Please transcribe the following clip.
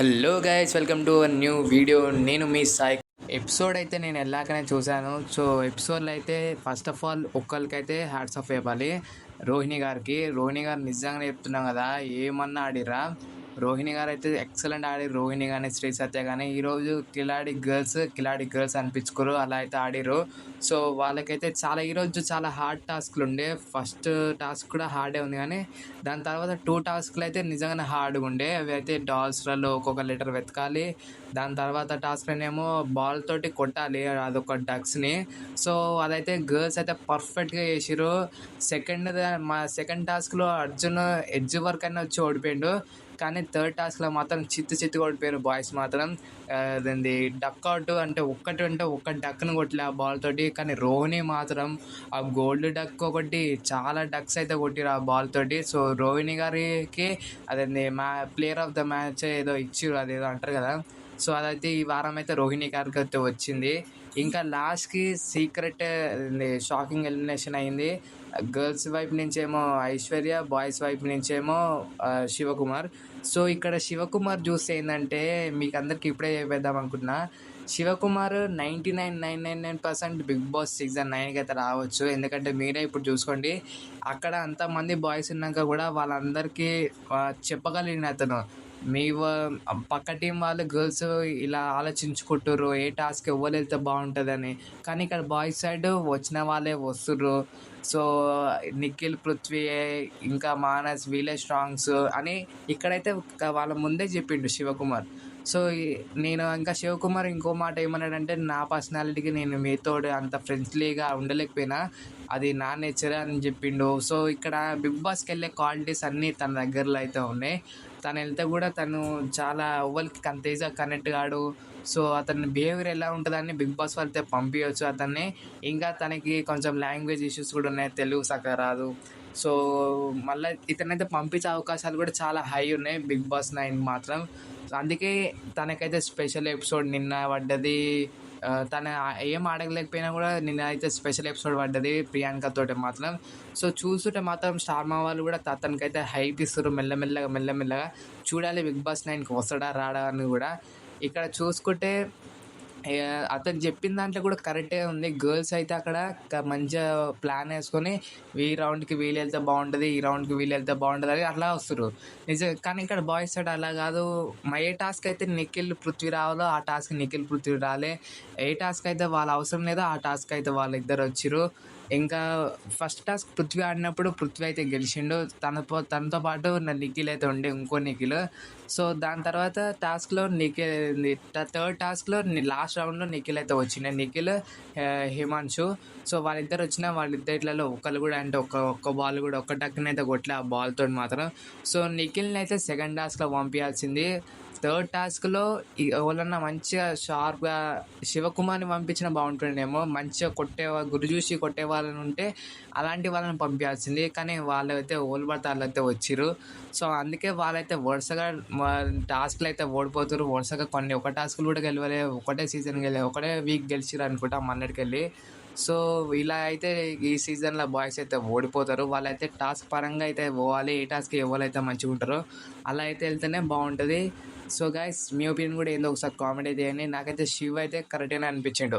Hello guys, welcome to a new video. నేను మీ Sai. Episode అయితే నేను వెళ్ళాకనే చూశాను. సో ఎపిసోడ్లో అయితే ఫస్ట్ ఆఫ్ ఆల్ ఒక్కరికైతే హ్యాట్స్ ఆఫ్ ఇవ్వాలి, రోహిణి గారికి. రోహిణి గారు నిజంగానే చెప్తున్నాం కదా, ఏమన్నా ఆడిరా. రోహిణి గారు అయితే ఎక్సలెంట్ ఆడి, రోహిణి కానీ శ్రీ సత్య కానీ ఈరోజు కిలాడి గర్ల్స్ అనిపించుకోరు, అలా అయితే ఆడిరు. సో వాళ్ళకైతే ఈరోజు చాలా హార్డ్ టాస్క్లు ఉండే. ఫస్ట్ టాస్క్ కూడా హార్డే ఉంది, కానీ దాని తర్వాత 2 టాస్క్లు అయితే నిజంగానే హార్డ్గా ఉండే. అవి అయితే డాల్స్లలో ఒక్కొక్క లెటర్ వెతకాలి, దాని తర్వాత టాస్క్లోనేమో బాల్ తోటి కొట్టాలి అదొక డక్స్ని. సో అదైతే గర్ల్స్ అయితే పర్ఫెక్ట్గా చేసిరు. మా సెకండ్ టాస్క్లో అర్జున్ ఎడ్జ్ వరకు అయినా వచ్చి ఓడిపోయిండు, కానీ థర్డ్ టాస్క్లో మాత్రం చిత్తు ఓడిపోయారు బాయ్స్ మాత్రం. అదేంది డక్ అవుట్ అంటే ఒక్క డక్ను కొట్టలే ఆ బాల్ తోటి, కానీ రోహిణి మాత్రం ఆ గోల్డ్ డక్ ఒకటి చాలా డక్స్ అయితే కొట్టిరు ఆ బాల్ తోటి. సో రోహిణి గారికి అదేంది ప్లేయర్ ఆఫ్ ద మ్యాచ్ ఏదో ఇచ్చిరు, అదేదో అంటారు కదా. సో అదైతే ఈ వారం అయితే రోహిణి గారికి అయితే వచ్చింది. ఇంకా లాస్ట్కి సీక్రెట్ షాకింగ్ ఎలిమినేషన్ అయింది. గర్ల్స్ వైపు నుంచేమో ఐశ్వర్య, బాయ్స్ వైపు నుంచేమో శివకుమార్. సో ఇక్కడ శివకుమార్ చూస్తే ఏంటంటే, మీకు అందరికి ఇప్పుడే చెప్పేద్దాం అనుకుంటున్నా, శివకుమార్ 99.999% బిగ్ బాస్ సీజన్ 9కి అయితే రావచ్చు. ఎందుకంటే మీరే ఇప్పుడు చూసుకోండి, అక్కడ అంతమంది బాయ్స్ ఉన్నాక కూడా వాళ్ళందరికీ చెప్పగలిగిన అతను. పక్క టీం వాళ్ళు గర్ల్స్ ఇలా ఆలోచించుకుంటుర్రు, ఏ టాస్క్ ఎవరు వెళ్తే బాగుంటుందని. కానీ ఇక్కడ బాయ్స్ సైడ్ వచ్చిన వాళ్ళే వస్తుర్రు. సో నిఖిల్, పృథ్వీ, ఇంకా మానస్ వీళ్ళే స్ట్రాంగ్స్ అని ఇక్కడైతే వాళ్ళ ముందే చెప్పిండు శివకుమార్. సో నేను ఇంకా శివకుమార్ ఇంకో మాట ఏమన్నాడంటే, నా పర్సనాలిటీకి నేను మీతో అంత ఫ్రెండ్లీగా ఉండలేకపోయినా, అది నా నేచరే అని చెప్పిండు. సో ఇక్కడ బిగ్ బాస్కి వెళ్ళే క్వాలిటీస్ అన్నీ తన దగ్గరలో అయితే ఉన్నాయి. తను వెళ్తే కూడా తను చాలా ఎవరికి అంత ఈజీగా కనెక్ట్ కాడు. సో అతని బిహేవియర్ ఎలా ఉంటుందని బిగ్ బాస్ వాళ్ళతో పంపించవచ్చు అతన్ని. ఇంకా తనకి కొంచెం లాంగ్వేజ్ ఇష్యూస్ కూడా ఉన్నాయి, తెలుగు సక్క రాదు. సో మళ్ళీ ఇతనైతే పంపించే అవకాశాలు కూడా చాలా హై ఉన్నాయి బిగ్ బాస్ 9 మాత్రం. అందుకే తనకైతే స్పెషల్ ఎపిసోడ్ నిన్న పడ్డది. తను ఏం ఆడలేకపోయినా కూడా నిన్న అయితే స్పెషల్ ఎపిసోడ్ పడ్డది ప్రియాంకతోటి మాత్రం. సో చూస్తుంటే మాత్రం స్టార్ మా వాళ్ళు కూడా అతనికైతే హైప్ ఇస్తారు మెల్లమెల్లగా. చూడాలి బిగ్ బాస్ 9కి వస్తాడా రాడా అని కూడా. ఇక్కడ చూసుకుంటే అతను చెప్పిన దాంట్లో కూడా కరెక్టే ఉంది. గర్ల్స్ అయితే అక్కడ మంచిగా ప్లాన్ వేసుకొని, ఈ రౌండ్కి వీళ్ళు వెళ్తే బాగుంటుంది, ఈ రౌండ్కి వీళ్ళు వెళ్తే బాగుంటుంది అని అట్లా వస్తారు నిజం. కానీ ఇక్కడ బాయ్స్ సైడ్ అలా కాదు. ఏ టాస్క్ అయితే నిఖిల్, పృథ్వీ రావాలో ఆ టాస్క్ నిఖిల్, పృథ్వీ రాలే. ఏ టాస్క్ అయితే వాళ్ళ అవసరం లేదో ఆ టాస్క్ అయితే వాళ్ళిద్దరు వచ్చిర్రు. ఇంకా ఫస్ట్ టాస్క్ పృథ్వీ ఆడినప్పుడు పృథ్వీ అయితే గెలిచిండు, తనతో పాటు నిఖిల్ అయితే ఉండే, ఇంకో నిఖిల్. సో దాని తర్వాత టాస్క్లో థర్డ్ టాస్క్లో లాస్ట్ రౌండ్లో నిఖిల్ అయితే వచ్చిండే, నిఖిల్, హిమాన్షు. సో వాళ్ళిద్దరు వాళ్ళిద్దరిలో ఒకళ్ళు కూడా అంటే ఒక్క బాల్ కూడా ఒక్క టక్కునైతే కొట్టలే ఆ బాల్తో మాత్రం. సో నిఖిల్ని అయితే సెకండ్ టాస్క్లో పంపించాల్సింది. థర్డ్ టాస్క్లో ఎవరన్నా మంచిగా షార్ప్గా శివకుమార్ని పంపించినా బాగుంటుండేమో, మంచిగా గురి చూసి కొట్టే వాళ్ళని ఉంటే అలాంటి వాళ్ళని పంపించాల్సింది. కానీ వాళ్ళైతే పడితే వాళ్ళైతే వచ్చిర్రు. సో అందుకే వాళ్ళైతే వరుసగా టాస్క్లు అయితే ఓడిపోతారు. వరుసగా ఒక టాస్క్లు కూడా గెలవలే, ఒకటే వీక్ గెలిచిరు అనుకుంటా మొన్నటికెళ్ళి. సో ఇలా అయితే ఈ సీజన్లో బాయ్స్ అయితే ఓడిపోతారు. వాళ్ళైతే టాస్క్ పరంగా అయితే పోవాలి, ఏ టాస్క్ ఎవరైతే మంచిగా ఉంటారో అలా అయితే వెళ్తేనే బాగుంటుంది. సో గైస్, మీ ఒపీనియన్ కూడా ఏందో ఒకసారి కామెంట్ అయితే చేయండి. నాకైతే శివ్ అయితే కరెక్ట్గానే అనిపించిండు.